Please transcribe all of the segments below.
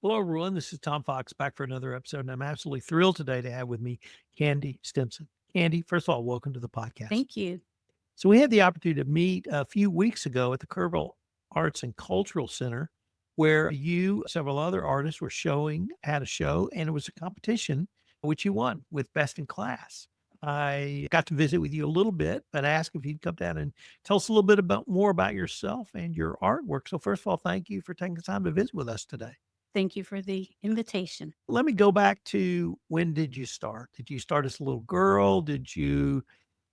Hello, everyone. This is Tom Fox back for another episode, and I'm absolutely thrilled today to have with me Kandi Stimson. Kandi, first of all, welcome to the podcast. Thank you. So, we had the opportunity to meet a few weeks ago at the Kerrville Arts and Cultural Center, where you, several other artists, were showing had a show, and it was a competition which you won with Best in Class. I got to visit with you a little bit, but asked if you'd come down and tell us a little bit about more about yourself and your artwork. So, first of all, thank you for taking the time to visit with us today. Thank you for the invitation. Let me go back to when did you start? Did you start as a little girl? Did you,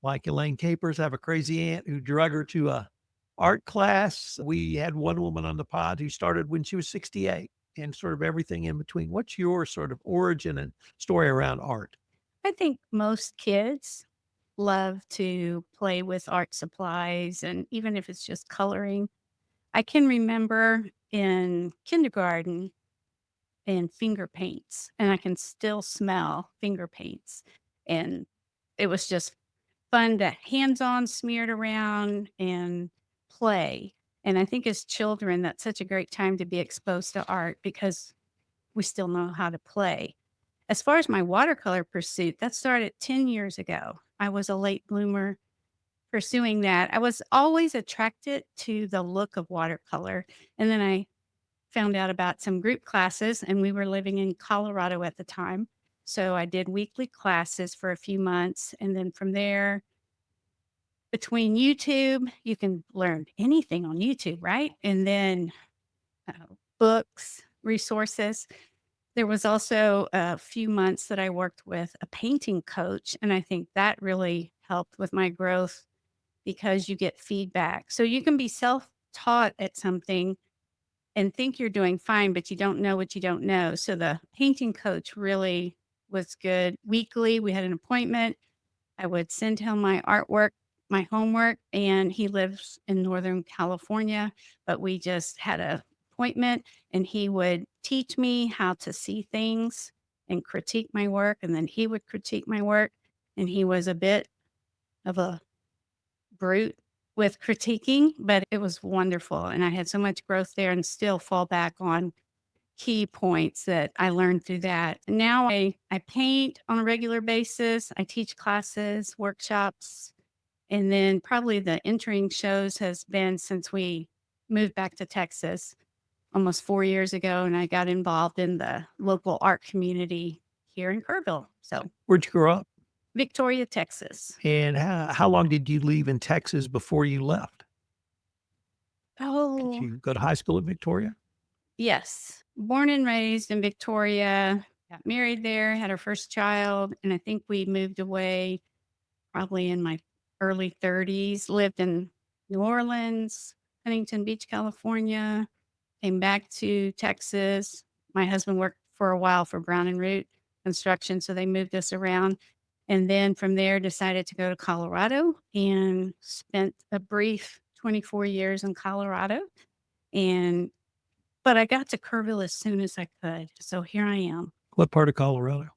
like Elaine Capers, have a crazy aunt who drug her to a art class? We had one woman on the pod who started when she was 68 and sort of everything in between. What's your sort of origin and story around art? I think most kids love to play with art supplies, and even if it's just coloring. I can remember in kindergarten and finger paints, and I can still smell finger paints. And it was just fun to hands on, smeared around, and play. And I think as children, that's such a great time to be exposed to art because we still know how to play. As far as my watercolor pursuit, that started 10 years ago. I was a late bloomer pursuing that. I was always attracted to the look of watercolor. And then I found out about some group classes, and we were living in Colorado at the time. So I did weekly classes for a few months. And then from there, between YouTube, you can learn anything on YouTube, right? And then uh, books, resources. There was also a few months that I worked with a painting coach, and I think that really helped with my growth because you get feedback. So you can be self-taught at something and think you're doing fine, but you don't know what you don't know. So the painting coach really was good. Weekly, we had an appointment. I would send him my artwork, my homework, and he lives in Northern California, but we just had a appointment and he would teach me how to see things and critique my work, and then he would critique my work, and he was a bit of a brute with critiquing, but it was wonderful, and I had so much growth there and still fall back on key points that I learned through that. Now I paint on a regular basis. I teach classes, workshops, and then probably the entering shows has been since we moved back to Texas almost 4 years ago, and I got involved in the local art community here in Kerrville. So, Where'd you grow up? Victoria, Texas. And how long did you leave in Texas before you left? Did Oh, you go to high school at Victoria? yes. Born and raised in Victoria, got married there, had our first child, and I think we moved away probably in my early 30s, lived in New Orleans, Huntington Beach, California, came back to Texas. My husband worked for a while for Brown and Root Construction, so they moved us around. And then from there, decided to go to Colorado and spent a brief 24 years in Colorado. And but I got to Kerrville as soon as I could. So here I am. What part of Colorado?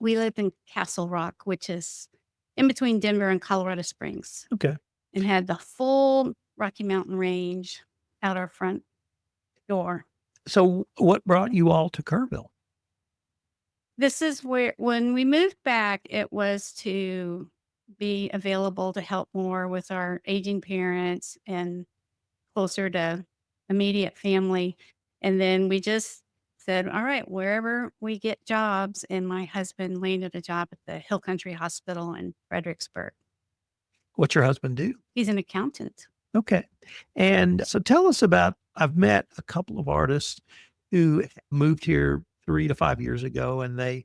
We live in Castle Rock, which is in between Denver and Colorado Springs, Okay. and had the full Rocky Mountain Range out our front door. So what brought you all to Kerrville? This is where when we moved back, it was to be available to help more with our aging parents and closer to immediate family. And then we just said, all right, wherever we get jobs. And my husband landed a job at the Hill Country Hospital in Fredericksburg. What's your husband do? He's an accountant. Okay. And so tell us about I've met a couple of artists who moved here 3 to 5 years ago, and they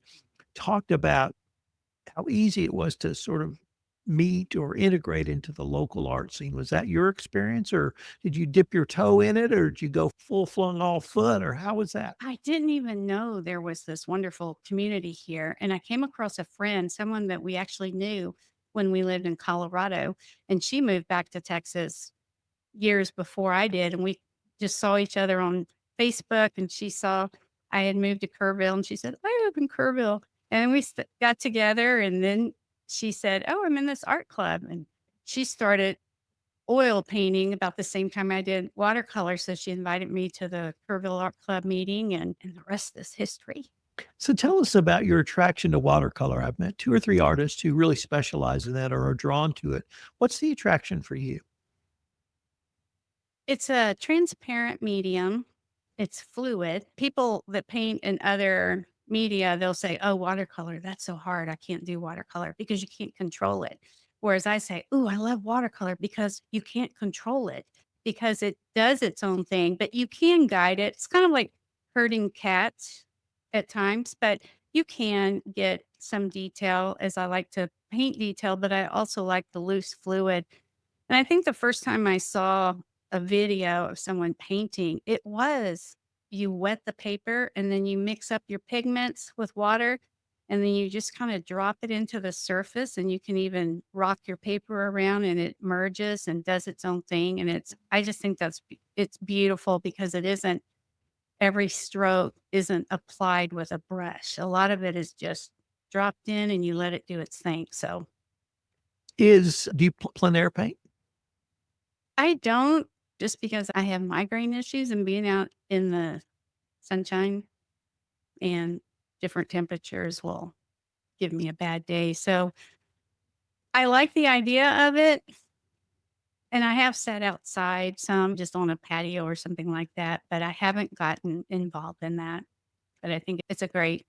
talked about how easy it was to sort of meet or integrate into the local art scene. Was that your experience, or did you dip your toe in it, or did you go full flung all foot, or how was that? I didn't even know there was this wonderful community here. And I came across a friend, someone that we actually knew when we lived in Colorado. And she moved back to Texas years before I did. And we just saw each other on Facebook. And she saw I had moved to Kerrville. And she said, I live in Kerrville. And we got together. And then she said, oh, I'm in this art club. And she started oil painting about the same time I did watercolor. So she invited me to the Kerrville Art Club meeting, and the rest is history. So tell us about your attraction to watercolor. I've met 2 or 3 artists who really specialize in that or are drawn to it. What's the attraction for you? It's a transparent medium. It's fluid. People that paint in other media, they'll say, "Oh, watercolor, that's so hard. I can't do watercolor," because you can't control it. Whereas I say, "Ooh, I love watercolor because you can't control it because it does its own thing, but you can guide it." It's kind of like herding cats at times, but you can get some detail as I like to paint detail, but I also like the loose fluid. And I think the first time I saw a video of someone painting, it was you wet the paper and then you mix up your pigments with water and then you just kind of drop it into the surface and you can even rock your paper around and it merges and does its own thing. And I just think it's beautiful because it isn't every stroke isn't applied with a brush. A lot of it is just dropped in and you let it do its thing. So Do you plein air paint? I don't, just because I have migraine issues and being out in the sunshine and different temperatures will give me a bad day. So I like the idea of it. And I have sat outside some just on a patio or something like that, but I haven't gotten involved in that. But I think it's a great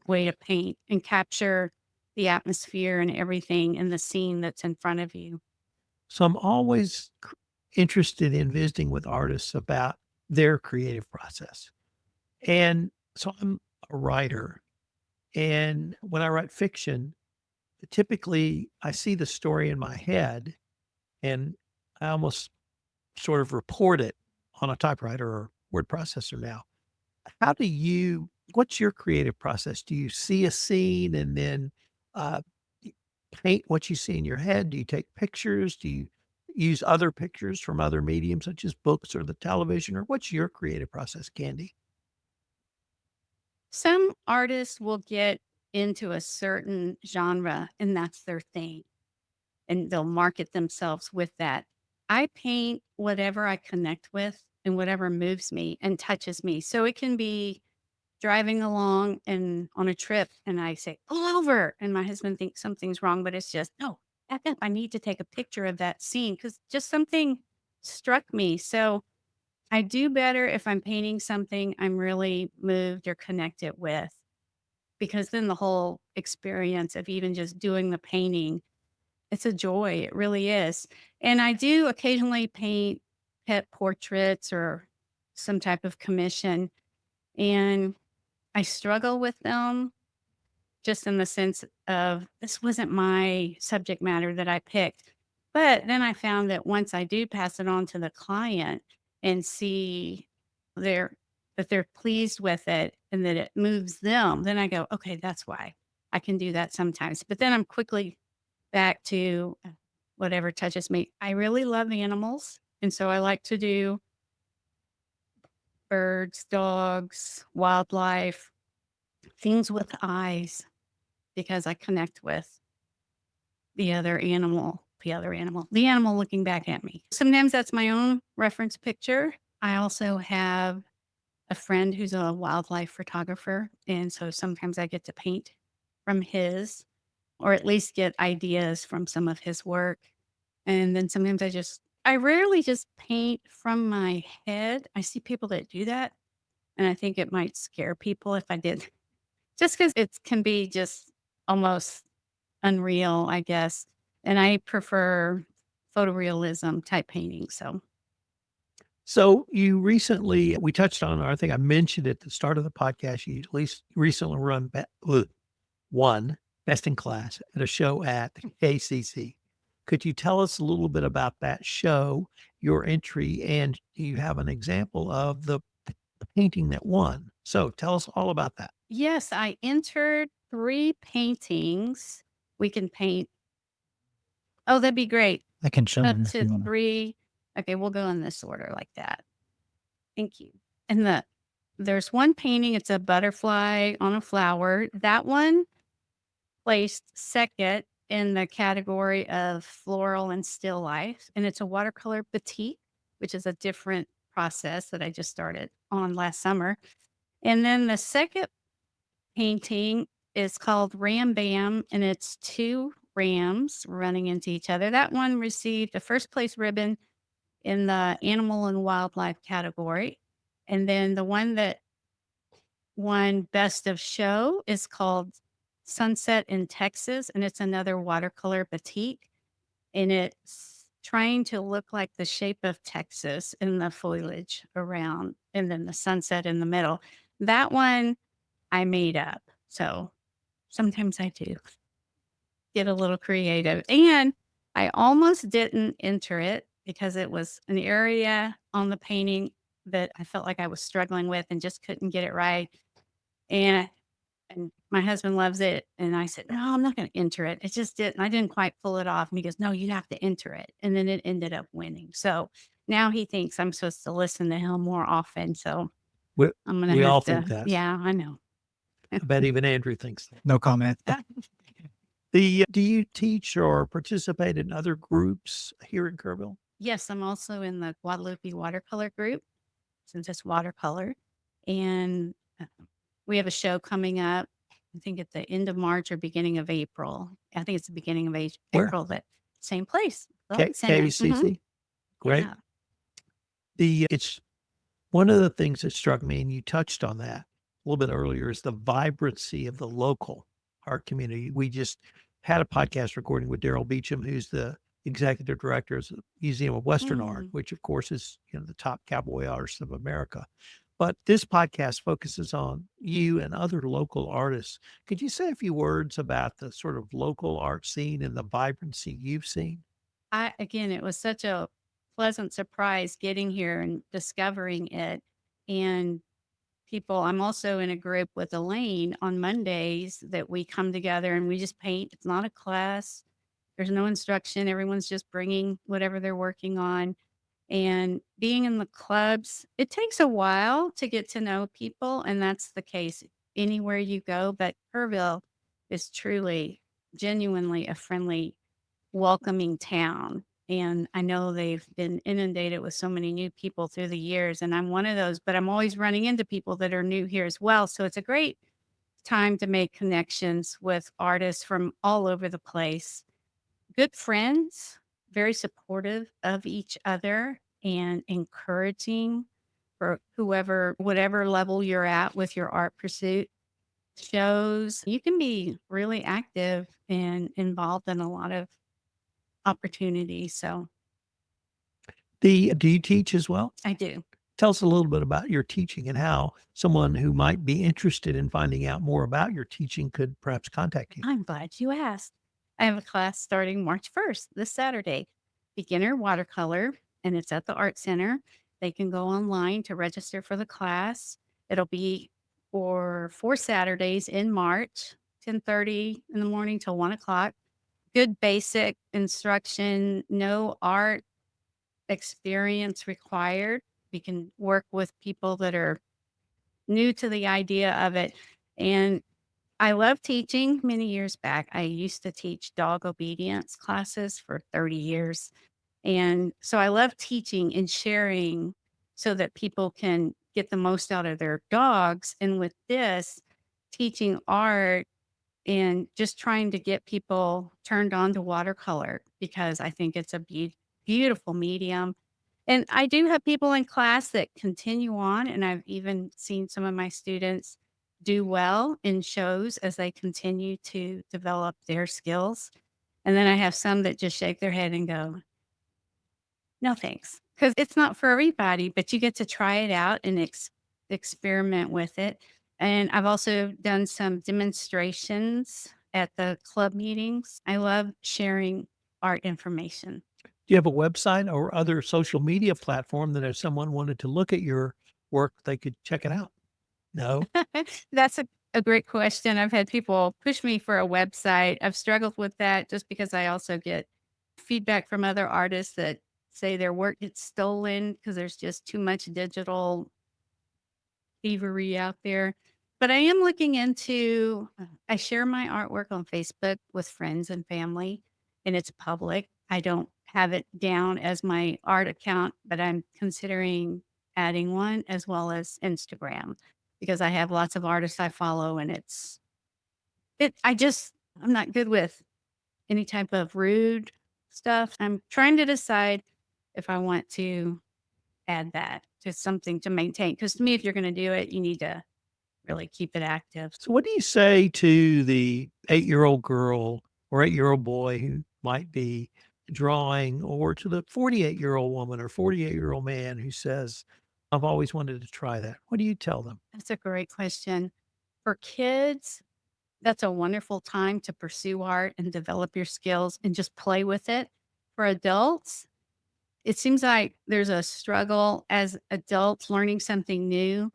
way to paint and capture the atmosphere and everything in the scene that's in front of you. So I'm always interested in visiting with artists about their creative process. And so I'm a writer. And when I write fiction, typically I see the story in my head and I almost sort of report it on a typewriter or word processor now. How do you what's your creative process? Do you see a scene and then, uh, y paint what you see in your head? Do you take pictures? Do you use other pictures from other mediums such as books or the television? Or what's your creative process, Candy? Some artists will get into a certain genre and that's their thing, and they'll market themselves with that. I paint whatever I connect with and whatever moves me and touches me. So it can be driving along and on a trip and I say, pull over. And my husband thinks something's wrong, but it's just, no, back up. I need to take a picture of that scene because just something struck me. So I do better if I'm painting something I'm really moved or connected with, because then the whole experience of even just doing the painting, it's a joy, it really is. And I do occasionally paint pet portraits or some type of commission, and I struggle with them just in the sense of this wasn't my subject matter that I picked. But then I found that once I do pass it on to the client and see their that they're pleased with it and that it moves them, then I go, okay, that's why I can do that sometimes. But then I'm quickly back to whatever touches me. I really love animals. And so I like to do birds, dogs, wildlife, things with eyes because I connect with the animal looking back at me. Sometimes that's my own reference picture. I also have a friend who's a wildlife photographer. And so sometimes I get to paint from his, or at least get ideas from some of his work. And then sometimes I rarely just paint from my head. I see people that do that. And I think it might scare people if I did, just because it can be just almost unreal, I guess, and I prefer photorealism type painting, so So you recently we touched on, or I think I mentioned at the start of the podcast, you at least recently won Best in Class at a show at the KCC. Could you tell us a little bit about that show, your entry, and do you have an example of the painting that won? So tell us all about that. yes, I entered 3 paintings. We can paint oh, that'd be great. I can show Up them if to you wanna. 3. Okay, we'll go in this order like that. Thank you. And there's one painting, it's a butterfly on a flower. That one placed 2nd, in the category of floral and still life, and it's a watercolor batik, which is a different process that I just started on last summer. And then the second painting is called Ram Bam, and it's 2 rams running into each other. That one received a first place ribbon in the animal and wildlife category. And then the one that won best of show is called Sunset in Texas, and it's another watercolor batik, and it's trying to look like the shape of Texas in the foliage around, and then the sunset in the middle. That one I made up. So sometimes I do get a little creative. And I almost didn't enter it because it was an area on the painting that I felt like I was struggling with and just couldn't get it right. And my husband loves it. And I said, no, I'm not going to enter it. It just didn't. I didn't quite pull it off. And he goes, no, you have to enter it. And then it ended up winning. So now he thinks I'm supposed to listen to him more often. So We, I'm going to we all have think to, that. yeah, I know. I bet even Andrew thinks that. No comment. Do you teach or participate in other groups here in Kerrville? Yes, I'm also in the Guadalupe watercolor group since it's watercolor. And we have a show coming up, I think at the end of March or beginning of April. I think it's the beginning of Where? April, but same place. Well, KBCC? Great. Yeah. It's one of the things that struck me, and you touched on that a little bit earlier, is the vibrancy of the local art community. We just had a podcast recording with Daryl Beecham, who's the executive director of the Museum of Western Art, Mm. which of course is the top cowboy artist of America. But this podcast focuses on you and other local artists. Could you say a few words about the sort of local art scene and the vibrancy you've seen? Again, it was such a pleasant surprise getting here and discovering it. And I'm also in a group with Elaine on Mondays that we come together and we just paint. It's not a class. There's no instruction. Everyone's just bringing whatever they're working on. And being in the clubs, it takes a while to get to know people, and that's the case anywhere you go. But Kerrville is truly, genuinely a friendly, welcoming town. And I know they've been inundated with so many new people through the years, and I'm one of those, but I'm always running into people that are new here as well. So it's a great time to make connections with artists from all over the place. Good friends, very supportive of each other and encouraging for whatever level you're at with your art pursuit. Shows you can be really active and involved in a lot of opportunities. So Do you teach as well? I do. Tell us a little bit about your teaching and how someone who might be interested in finding out more about your teaching could perhaps contact you. I'm glad you asked. I have a class starting March 1st, this Saturday, beginner watercolor, and it's at the Art Center. They can go online to register for the class. It'll be for 4 Saturdays in March, 10:30 in the morning till 1 o'clock. Good basic instruction, no art experience required. We can work with people that are new to the idea of it. And I love teaching. Many years back, I used to teach dog obedience classes for 30 years. And so I love teaching and sharing so that people can get the most out of their dogs. And with this, teaching art and just trying to get people turned on to watercolor because I think it's a beautiful medium. And I do have people in class that continue on, and I've even seen some of my students do well in shows as they continue to develop their skills. And then I have some that just shake their head and go, no, thanks. Because it's not for everybody, but you get to try it out and experiment with it. And I've also done some demonstrations at the club meetings. I love sharing art information. Do you have a website or other social media platform that if someone wanted to look at your work, they could check it out? No? That's a great question. I've had people push me for a website. I've struggled with that just because I also get feedback from other artists that say their work gets stolen because there's just too much digital thievery out there. But I am looking into I share my artwork on Facebook with friends and family, and it's public. I don't have it down as my art account, but I'm considering adding one as well as Instagram because I have lots of artists I follow and I'm not good with any type of rude stuff. I'm trying to decide if I want to add that to something to maintain. Because to me, if you're gonna do it, you need to really keep it active. So what do you say to the 8-year-old girl or 8-year-old boy who might be drawing, or to the 48-year-old woman or 48-year-old man who says, "I've always wanted to try that." What do you tell them? That's a great question. For kids, that's a wonderful time to pursue art and develop your skills and just play with it. For adults, it seems like there's a struggle as adults learning something new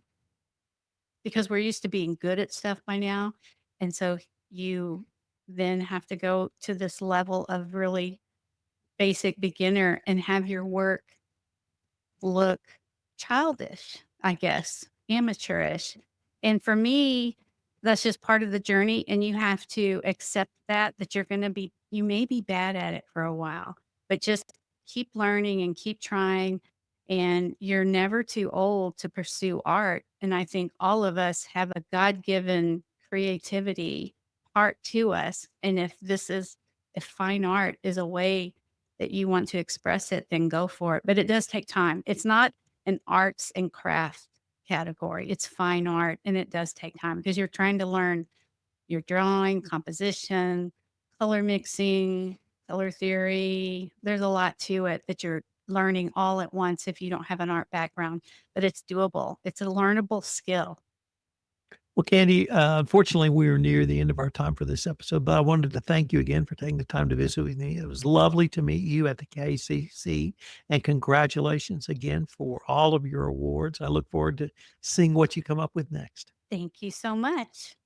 because we're used to being good at stuff by now. And so you then have to go to this level of really basic beginner and have your work look childish, I guess, amateurish. And for me, that's just part of the journey. And you have to accept that you may be bad at it for a while, but just keep learning and keep trying. And you're never too old to pursue art. And I think all of us have a God given creativity part to us. And if fine art is a way that you want to express it, then go for it. But it does take time. It's not an arts and craft category. It's fine art and it does take time because you're trying to learn your drawing, composition, color mixing, color theory. There's a lot to it that you're learning all at once if you don't have an art background, but it's doable. It's a learnable skill. Well, Candy, unfortunately, we are near the end of our time for this episode, but I wanted to thank you again for taking the time to visit with me. It was lovely to meet you at the KCC, and congratulations again for all of your awards. I look forward to seeing what you come up with next. Thank you so much.